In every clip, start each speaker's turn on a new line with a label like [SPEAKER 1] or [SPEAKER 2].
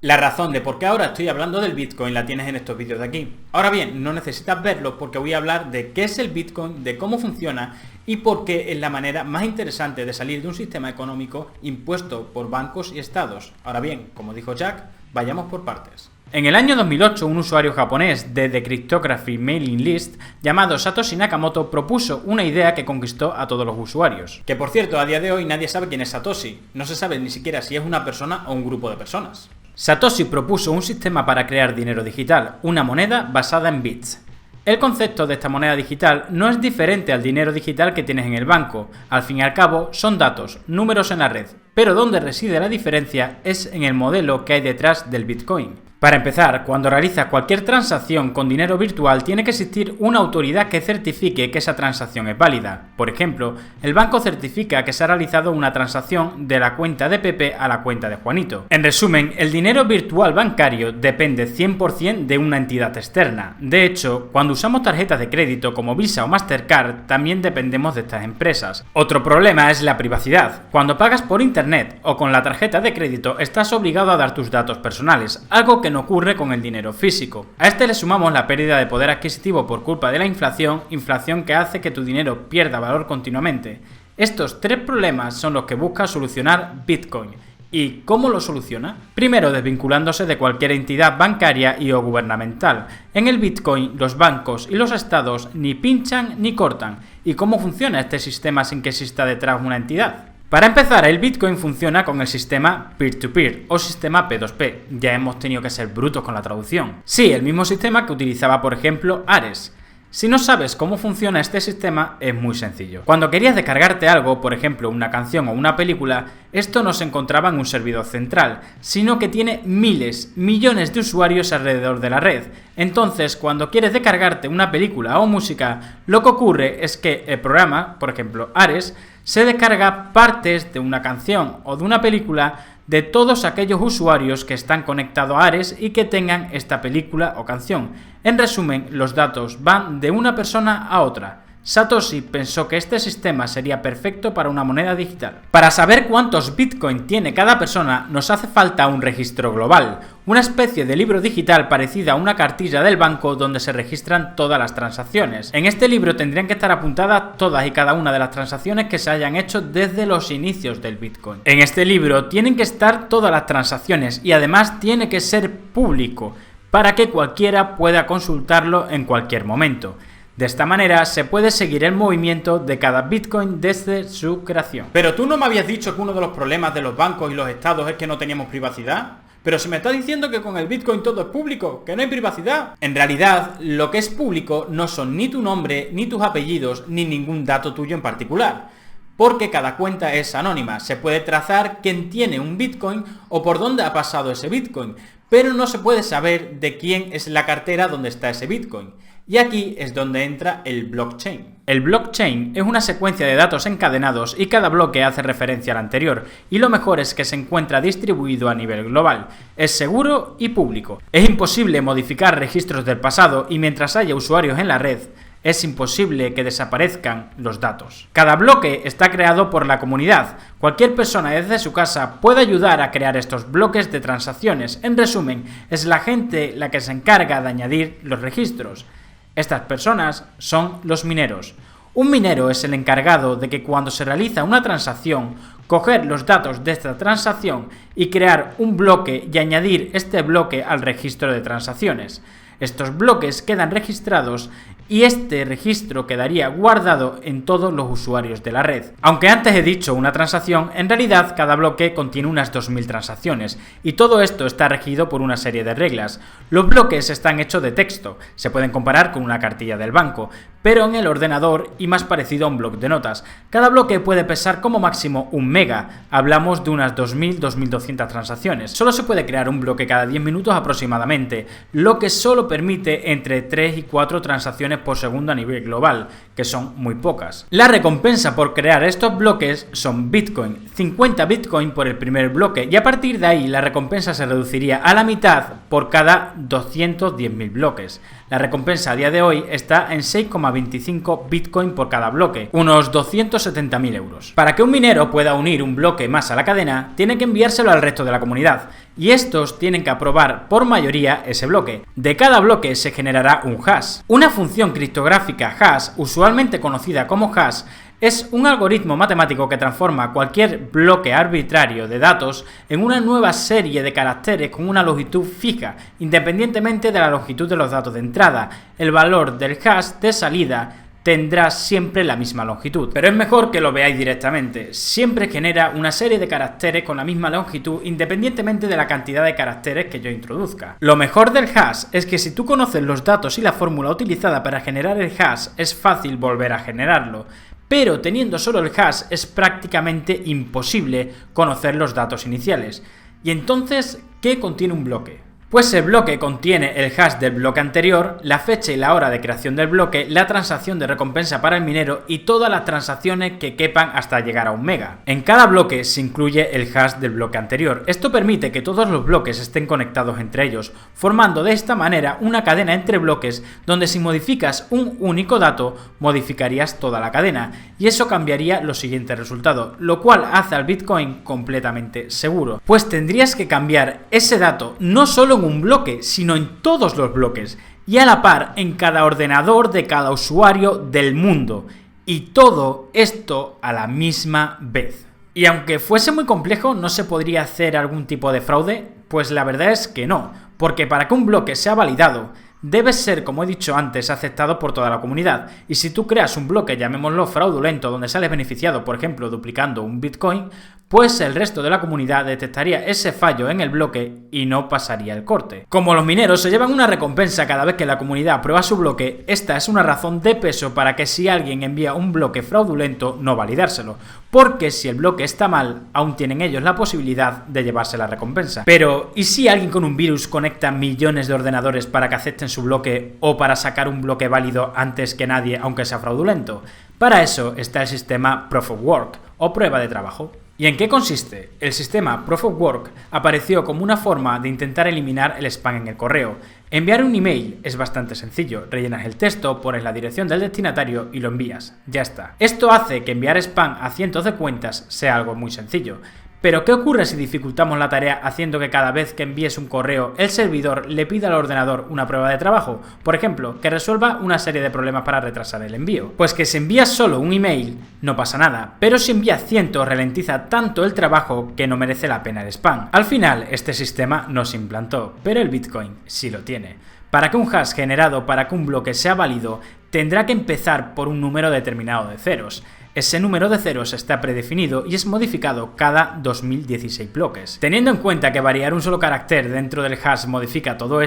[SPEAKER 1] La razón de por qué ahora estoy hablando del Bitcoin la tienes en estos vídeos de aquí. Ahora bien, no necesitas verlo porque voy a hablar de qué es el Bitcoin, de cómo funciona y por qué es la manera más interesante de salir de un sistema económico impuesto por bancos y estados. Ahora bien, como dijo Jack, vayamos por partes. En el año 2008, un usuario japonés de The Cryptography Mailing List llamado Satoshi Nakamoto propuso una idea que conquistó a todos los usuarios. Que por cierto, a día de hoy nadie sabe quién es Satoshi. No se sabe ni siquiera si es una persona o un grupo de personas. Satoshi propuso un sistema para crear dinero digital, una moneda basada en bits. El concepto de esta moneda digital no es diferente al dinero digital que tienes en el banco. Al fin y al cabo, son datos, números en la red. Pero donde reside la diferencia es en el modelo que hay detrás del Bitcoin. Para empezar, cuando realizas cualquier transacción con dinero virtual tiene que existir una autoridad que certifique que esa transacción es válida. Por ejemplo, el banco certifica que se ha realizado una transacción de la cuenta de Pepe a la cuenta de Juanito. En resumen, el dinero virtual bancario depende 100% de una entidad externa. De hecho, cuando usamos tarjetas de crédito como Visa o Mastercard, también dependemos de estas empresas. Otro problema es la privacidad. Cuando pagas por internet o con la tarjeta de crédito, estás obligado a dar tus datos personales, algo que no ocurre con el dinero físico. A este le sumamos la pérdida de poder adquisitivo por culpa de la inflación que hace que tu dinero pierda valor continuamente. Estos tres problemas son los que busca solucionar Bitcoin. ¿Y cómo lo soluciona? Primero, desvinculándose de cualquier entidad bancaria y o gubernamental. En el Bitcoin, los bancos y los estados ni pinchan ni cortan. ¿Y cómo funciona este sistema sin que exista detrás una entidad? Para empezar, el Bitcoin funciona con el sistema peer-to-peer o sistema P2P. Ya hemos tenido que ser brutos con la traducción. Sí, el mismo sistema que utilizaba, por ejemplo, Ares. Si no sabes cómo funciona este sistema, es muy sencillo. Cuando querías descargarte algo, por ejemplo una canción o una película, esto no se encontraba en un servidor central, sino que tiene miles, millones de usuarios alrededor de la red. Entonces, cuando quieres descargarte una película o música, lo que ocurre es que el programa, por ejemplo Ares, se descarga partes de una canción o de una película de todos aquellos usuarios que están conectados a Ares y que tengan esta película o canción. En resumen, los datos van de una persona a otra. Satoshi pensó que este sistema sería perfecto para una moneda digital. Para saber cuántos Bitcoin tiene cada persona, nos hace falta un registro global, una especie de libro digital parecida a una cartilla del banco donde se registran todas las transacciones. En este libro tendrían que estar apuntadas todas y cada una de las transacciones que se hayan hecho desde los inicios del Bitcoin. En este libro tienen que estar todas las transacciones y además tiene que ser público para que cualquiera pueda consultarlo en cualquier momento. De esta manera se puede seguir el movimiento de cada Bitcoin desde su creación. Pero tú no me habías dicho que uno de los problemas de los bancos y los estados es que no teníamos privacidad. Pero si me estás diciendo que con el Bitcoin todo es público, que no hay privacidad. En realidad, lo que es público no son ni tu nombre, ni tus apellidos, ni ningún dato tuyo en particular. Porque cada cuenta es anónima. Se puede trazar quién tiene un Bitcoin o por dónde ha pasado ese Bitcoin. Pero no se puede saber de quién es la cartera donde está ese Bitcoin. Y aquí es donde entra el blockchain. El blockchain es una secuencia de datos encadenados y cada bloque hace referencia al anterior, y lo mejor es que se encuentra distribuido a nivel global. Es seguro y público. Es imposible modificar registros del pasado y mientras haya usuarios en la red, es imposible que desaparezcan los datos. Cada bloque está creado por la comunidad. Cualquier persona desde su casa puede ayudar a crear estos bloques de transacciones. En resumen, es la gente la que se encarga de añadir los registros. Estas personas son los mineros. Un minero es el encargado de que cuando se realiza una transacción, coger los datos de esta transacción y crear un bloque y añadir este bloque al registro de transacciones. Estos bloques quedan registrados y este registro quedaría guardado en todos los usuarios de la red. Aunque antes he dicho una transacción, en realidad cada bloque contiene unas 2000 transacciones y todo esto está regido por una serie de reglas. Los bloques están hechos de texto, se pueden comparar con una cartilla del banco, pero en el ordenador y más parecido a un bloc de notas. Cada bloque puede pesar como máximo 1 mega, hablamos de unas 2000-2200 transacciones. Solo se puede crear un bloque cada 10 minutos aproximadamente, lo que solo permite entre 3 y 4 transacciones por segundo a nivel global, que son muy pocas. La recompensa por crear estos bloques son Bitcoin, 50 Bitcoin por el primer bloque, y a partir de ahí la recompensa se reduciría a la mitad por cada 210.000 bloques. La recompensa a día de hoy está en 6,20 0,25 Bitcoin por cada bloque, unos 270.000 euros. Para que un minero pueda unir un bloque más a la cadena, tiene que enviárselo al resto de la comunidad, y estos tienen que aprobar por mayoría ese bloque. De cada bloque se generará un hash. Una función criptográfica hash, usualmente conocida como hash, es un algoritmo matemático que transforma cualquier bloque arbitrario de datos en una nueva serie de caracteres con una longitud fija, independientemente de la longitud de los datos de entrada. El valor del hash de salida tendrá siempre la misma longitud. Pero es mejor que lo veáis directamente. Siempre genera una serie de caracteres con la misma longitud independientemente de la cantidad de caracteres que yo introduzca. Lo mejor del hash es que si tú conoces los datos y la fórmula utilizada para generar el hash, es fácil volver a generarlo. Pero teniendo solo el hash es prácticamente imposible conocer los datos iniciales. Y entonces, ¿qué contiene un bloque? Pues el bloque contiene el hash del bloque anterior, la fecha y la hora de creación del bloque, la transacción de recompensa para el minero y todas las transacciones que quepan hasta llegar a 1 mega. En cada bloque se incluye el hash del bloque anterior. Esto permite que todos los bloques estén conectados entre ellos, formando de esta manera una cadena entre bloques donde si modificas un único dato, modificarías toda la cadena, y eso cambiaría los siguientes resultados, lo cual hace al Bitcoin completamente seguro. Pues tendrías que cambiar ese dato no solo en un bloque, sino en todos los bloques, y a la par en cada ordenador de cada usuario del mundo, y todo esto a la misma vez. Y aunque fuese muy complejo, ¿no se podría hacer algún tipo de fraude? Pues la verdad es que no, porque para que un bloque sea validado, debe ser, como he dicho antes, aceptado por toda la comunidad, y si tú creas un bloque, llamémoslo fraudulento, donde sales beneficiado, por ejemplo, duplicando un Bitcoin, pues el resto de la comunidad detectaría ese fallo en el bloque y no pasaría el corte. Como los mineros se llevan una recompensa cada vez que la comunidad aprueba su bloque, esta es una razón de peso para que si alguien envía un bloque fraudulento, no validárselo, porque si el bloque está mal, aún tienen ellos la posibilidad de llevarse la recompensa. Pero, ¿y si alguien con un virus conecta millones de ordenadores para que acepten su bloque o para sacar un bloque válido antes que nadie, aunque sea fraudulento? Para eso está el sistema Proof of Work, o prueba de trabajo. ¿Y en qué consiste? El sistema Proof of Work apareció como una forma de intentar eliminar el spam en el correo. Enviar un email es bastante sencillo, rellenas el texto, pones la dirección del destinatario y lo envías. Ya está. Esto hace que enviar spam a cientos de cuentas sea algo muy sencillo. Pero ¿qué ocurre si dificultamos la tarea haciendo que cada vez que envíes un correo el servidor le pida al ordenador una prueba de trabajo? Por ejemplo, que resuelva una serie de problemas para retrasar el envío. Pues que si envías solo un email no pasa nada, pero si envías cientos ralentiza tanto el trabajo que no merece la pena el spam. Al final este sistema no se implantó, pero el Bitcoin sí lo tiene. Para que un hash generado para que un bloque sea válido, tendrá que empezar por un número determinado de ceros. Ese número de ceros está predefinido y es modificado cada 2016 bloques. Teniendo en cuenta que variar un solo carácter dentro del hash modifica todo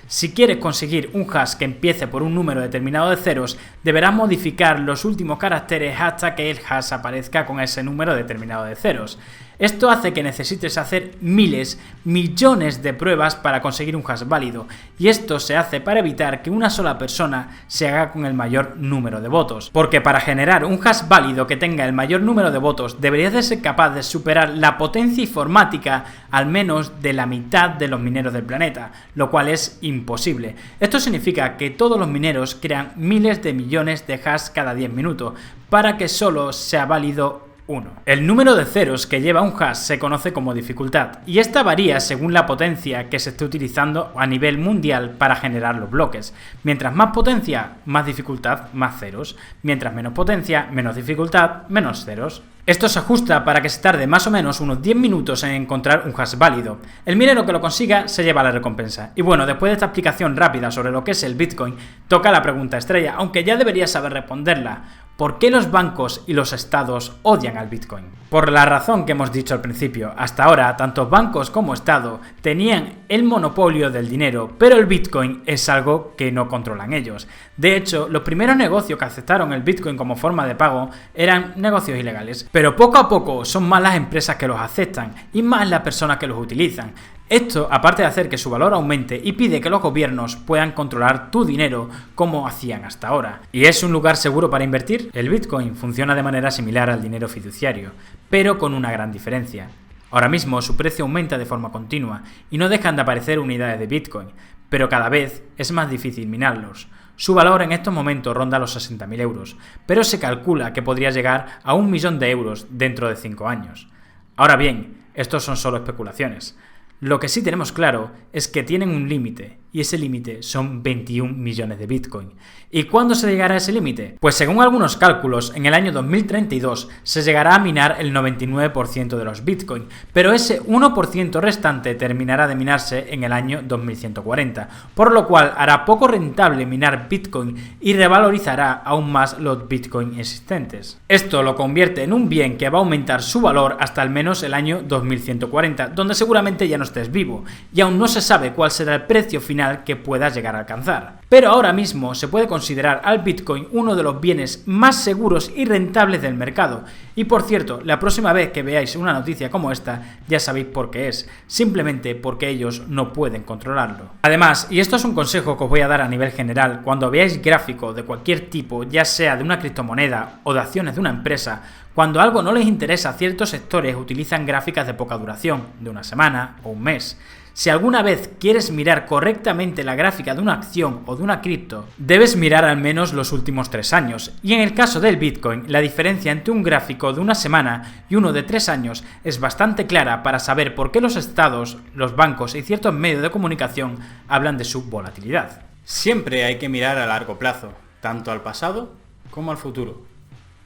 [SPEAKER 1] si quieres conseguir un hash que empiece por un número determinado de ceros, deberás modificar los últimos caracteres hasta que el hash aparezca con ese número determinado de ceros. Esto hace que necesites hacer miles, millones de pruebas para conseguir un hash válido, y esto se hace para evitar que una sola persona se haga con el mayor número de votos. Porque para generar un hash válido que tenga el mayor número de votos, deberías de ser capaz de superar la potencia informática al menos de la mitad de los mineros del planeta, lo cual es imposible. Esto significa que todos los mineros crean miles de millones de hash cada 10 minutos, para que solo sea válido 1. El número de ceros que lleva un hash se conoce como dificultad, y esta varía según la potencia que se esté utilizando a nivel mundial para generar los bloques. Mientras más potencia, más dificultad, más ceros. Mientras menos potencia, menos dificultad, menos ceros. Esto se ajusta para que se tarde más o menos unos 10 minutos en encontrar un hash válido. El minero que lo consiga se lleva la recompensa. Y bueno, después de esta explicación rápida sobre lo que es el Bitcoin, toca la pregunta estrella, aunque ya deberías saber responderla. ¿Por qué los bancos y los estados odian al Bitcoin? Por la razón que hemos dicho al principio. Hasta ahora, tanto bancos como Estado tenían el monopolio del dinero, pero el Bitcoin es algo que no controlan ellos. De hecho, los primeros negocios que aceptaron el Bitcoin como forma de pago eran negocios ilegales. Pero poco a poco son más las empresas que los aceptan y más las personas que los utilizan. Esto, aparte de hacer que su valor aumente, y pide que los gobiernos puedan controlar tu dinero como hacían hasta ahora. ¿Y es un lugar seguro para invertir? El Bitcoin funciona de manera similar al dinero fiduciario, pero con una gran diferencia. Ahora mismo su precio aumenta de forma continua y no dejan de aparecer unidades de Bitcoin, pero cada vez es más difícil minarlos. Su valor en estos momentos ronda los 60.000 euros, pero se calcula que podría llegar a 1 millón de euros dentro de 5 años. Ahora bien, estos son solo especulaciones. Lo que sí tenemos claro es que tienen un límite, y ese límite son 21 millones de Bitcoin. ¿Y cuándo se llegará a ese límite? Pues según algunos cálculos, en el año 2032 se llegará a minar el 99% de los Bitcoin, pero ese 1% restante terminará de minarse en el año 2140, por lo cual hará poco rentable minar Bitcoin y revalorizará aún más los Bitcoin existentes. Esto lo convierte en un bien que va a aumentar su valor hasta al menos el año 2140, donde seguramente ya no estés vivo, y aún no se sabe cuál será el precio final que puedas llegar a alcanzar. Pero ahora mismo se puede considerar al Bitcoin uno de los bienes más seguros y rentables del mercado. Y por cierto, la próxima vez que veáis una noticia como esta, ya sabéis por qué es, simplemente porque ellos no pueden controlarlo. Además, y esto es un consejo que os voy a dar a nivel general, cuando veáis gráficos de cualquier tipo, ya sea de una criptomoneda o de acciones de una empresa, cuando algo no les interesa, ciertos sectores utilizan gráficas de poca duración, de una semana o un mes. Si alguna vez quieres mirar correctamente la gráfica de una acción o de una cripto, debes mirar al menos los últimos 3 años. Y en el caso del Bitcoin, la diferencia entre un gráfico de una semana y uno de 3 años es bastante clara para saber por qué los estados, los bancos y ciertos medios de comunicación hablan de su volatilidad. Siempre hay que mirar a largo plazo, tanto al pasado como al futuro.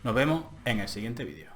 [SPEAKER 1] Nos vemos en el siguiente vídeo.